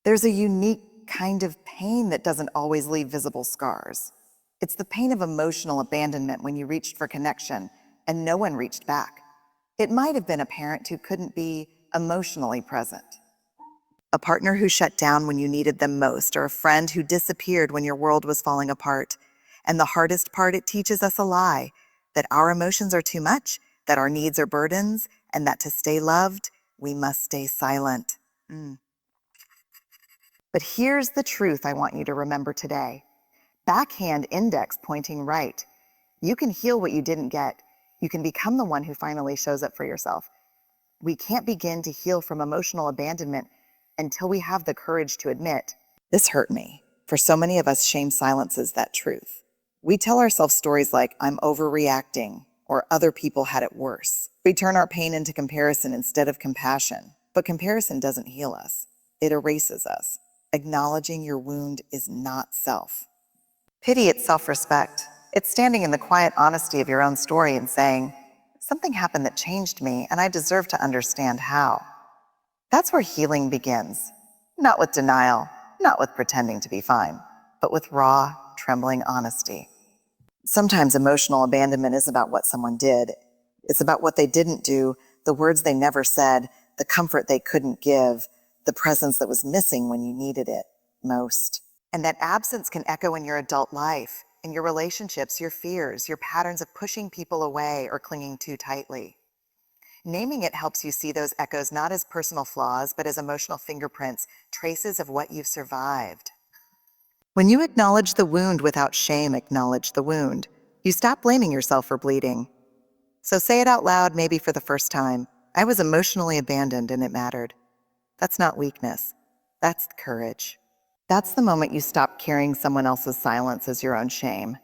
There's a unique kind of pain that doesn't always leave visible scars. It's the pain of emotional abandonment when you reached for connection and no one reached back. It might have been a parent who couldn't be emotionally present, a partner who shut down when you needed them most, or a friend who disappeared when your world was falling apart. And the hardest part, it teaches us a lie, that our emotions are too much, that our needs are burdens, and that to stay loved, we must stay silent. But here's the truth I want you to remember today. Backhand index pointing right. You can heal what you didn't get. You can become the one who finally shows up for yourself. We can't begin to heal from emotional abandonment until we have the courage to admit, this hurt me. For so many of us, shame silences that truth. We tell ourselves stories like, I'm overreacting, or other people had it worse. We turn our pain into comparison instead of compassion. But comparison doesn't heal us. It erases us. Acknowledging your wound is not self. Pity, it's self-respect. It's standing in the quiet honesty of your own story and saying, something happened that changed me, and I deserve to understand how. That's where healing begins. Not with denial, not with pretending to be fine, but with raw, trembling honesty. Sometimes emotional abandonment is about what someone did. It's about what they didn't do, the words they never said, the comfort they couldn't give, the presence that was missing when you needed it most. And that absence can echo in your adult life, in your relationships, your fears, your patterns of pushing people away or clinging too tightly. Naming it helps you see those echoes not as personal flaws, but as emotional fingerprints, traces of what you've survived. When you acknowledge the wound without shame, acknowledge the wound. You stop blaming yourself for bleeding. So say it out loud, maybe for the first time. I was emotionally abandoned and it mattered. That's not weakness. That's courage. That's the moment you stop carrying someone else's silence as your own shame.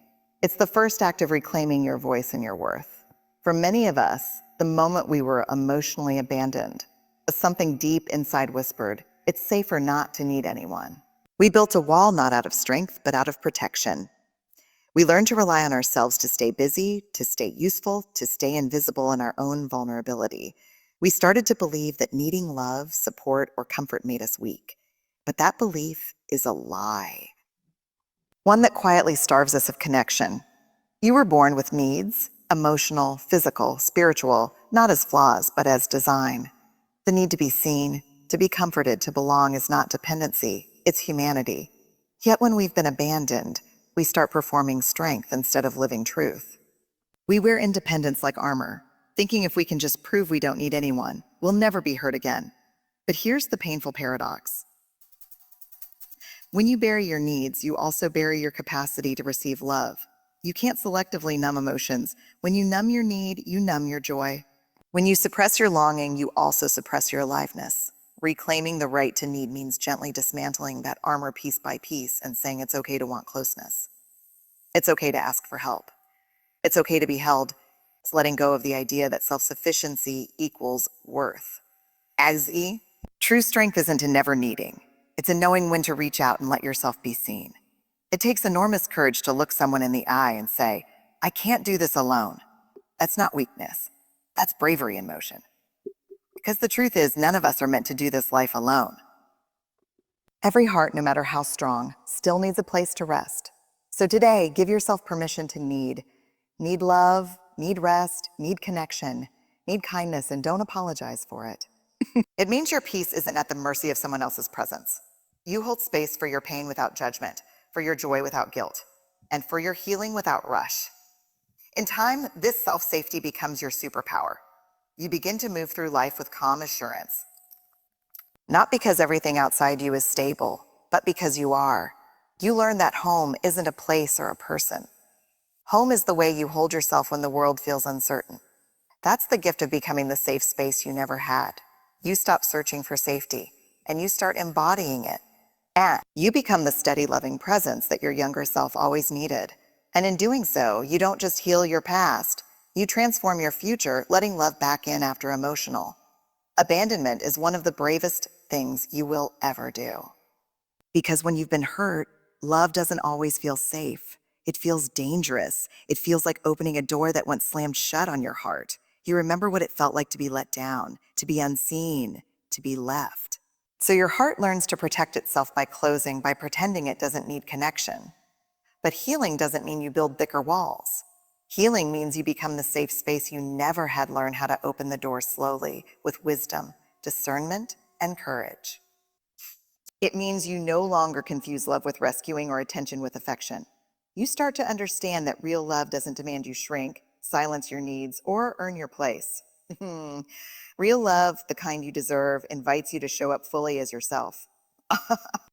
It's the first act of reclaiming your voice and your worth. For many of us, the moment we were emotionally abandoned, something deep inside whispered, it's safer not to need anyone. We built a wall not out of strength, but out of protection. We learned to rely on ourselves to stay busy, to stay useful, to stay invisible in our own vulnerability. We started to believe that needing love, support, or comfort made us weak. But that belief is a lie. One that quietly starves us of connection. You were born with needs, emotional, physical, spiritual, not as flaws, but as design. The need to be seen, to be comforted, to belong is not dependency, it's humanity. Yet when we've been abandoned, we start performing strength instead of living truth. We wear independence like armor, thinking if we can just prove we don't need anyone, we'll never be hurt again. But here's the painful paradox. When you bury your needs, you also bury your capacity to receive love. You can't selectively numb emotions. When you numb your need, you numb your joy. When you suppress your longing, you also suppress your aliveness. Reclaiming the right to need means gently dismantling that armor piece by piece and saying it's okay to want closeness. It's okay to ask for help. It's okay to be held. It's letting go of the idea that self-sufficiency equals worth. True strength isn't in never needing. It's in knowing when to reach out and let yourself be seen. It takes enormous courage to look someone in the eye and say, I can't do this alone. That's not weakness. That's bravery in motion. Because the truth is, none of us are meant to do this life alone. Every heart, no matter how strong, still needs a place to rest. So today, give yourself permission to need. Need love, need rest, need connection, need kindness, and don't apologize for it. It means your peace isn't at the mercy of someone else's presence. You hold space for your pain without judgment, for your joy without guilt, and for your healing without rush. In time, this self-safety becomes your superpower. You begin to move through life with calm assurance. Not because everything outside you is stable, but because you are. You learn that home isn't a place or a person. Home is the way you hold yourself when the world feels uncertain. That's the gift of becoming the safe space you never had. You stop searching for safety, and you start embodying it. And you become the steady, loving presence that your younger self always needed. And in doing so, you don't just heal your past, you transform your future, letting love back in after emotional. Abandonment is one of the bravest things you will ever do. Because when you've been hurt, love doesn't always feel safe. It feels dangerous. It feels like opening a door that once slammed shut on your heart. You remember what it felt like to be let down, to be unseen, to be left. So your heart learns to protect itself by closing, by pretending it doesn't need connection. But healing doesn't mean you build thicker walls. Healing means you become the safe space you never had learned how to open the door slowly with wisdom, discernment, and courage. It means you no longer confuse love with rescuing or attention with affection. You start to understand that real love doesn't demand you shrink, silence your needs, or earn your place. Real love, the kind you deserve, invites you to show up fully as yourself.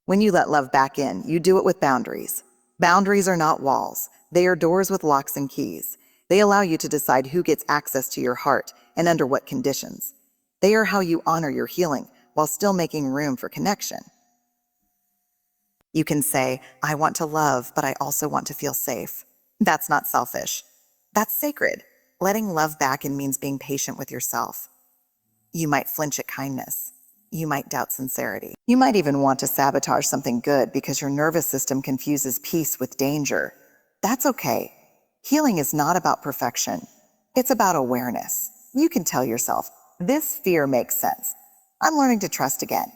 When you let love back in, you do it with boundaries. Boundaries are not walls. They are doors with locks and keys. They allow you to decide who gets access to your heart and under what conditions. They are how you honor your healing while still making room for connection. You can say, I want to love, but I also want to feel safe. That's not selfish. That's sacred. Letting love back in means being patient with yourself. You might flinch at kindness. You might doubt sincerity. You might even want to sabotage something good because your nervous system confuses peace with danger. That's okay. Healing is not about perfection. It's about awareness. You can tell yourself, this fear makes sense. I'm learning to trust again.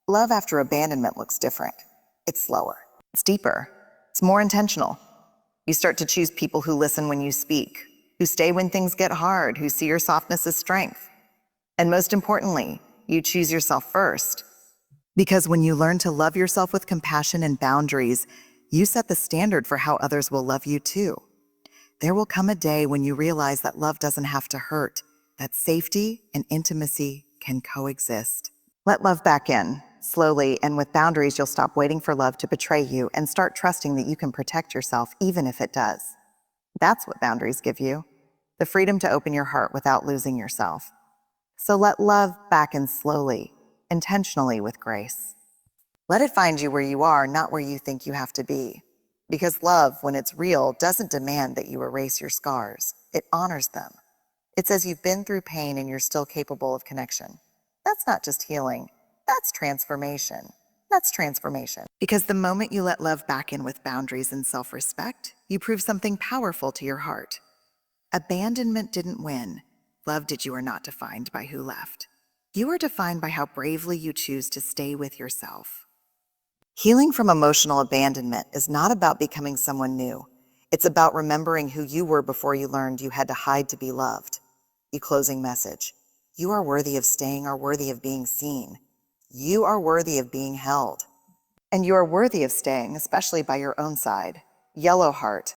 Love after abandonment looks different. It's slower. It's deeper. It's more intentional. You start to choose people who listen when you speak, who stay when things get hard, who see your softness as strength. And most importantly, you choose yourself first. Because when you learn to love yourself with compassion and boundaries, you set the standard for how others will love you too. There will come a day when you realize that love doesn't have to hurt, that safety and intimacy can coexist. Let love back in. Slowly and with boundaries, you'll stop waiting for love to betray you and start trusting that you can protect yourself even if it does. That's what boundaries give you, the freedom to open your heart without losing yourself. So let love back in slowly, intentionally with grace. Let it find you where you are, not where you think you have to be. Because love, when it's real, doesn't demand that you erase your scars. It honors them. It says you've been through pain and you're still capable of connection. That's not just healing. That's transformation. That's transformation. Because the moment you let love back in with boundaries and self-respect, you prove something powerful to your heart. Abandonment didn't win. Love did. You are not defined by who left. You are defined by how bravely you choose to stay with yourself. Healing from emotional abandonment is not about becoming someone new. It's about remembering who you were before you learned you had to hide to be loved. The closing message. You are worthy of staying, are worthy of being seen. You are worthy of being held. And you are worthy of staying, especially by your own side. Yellow heart,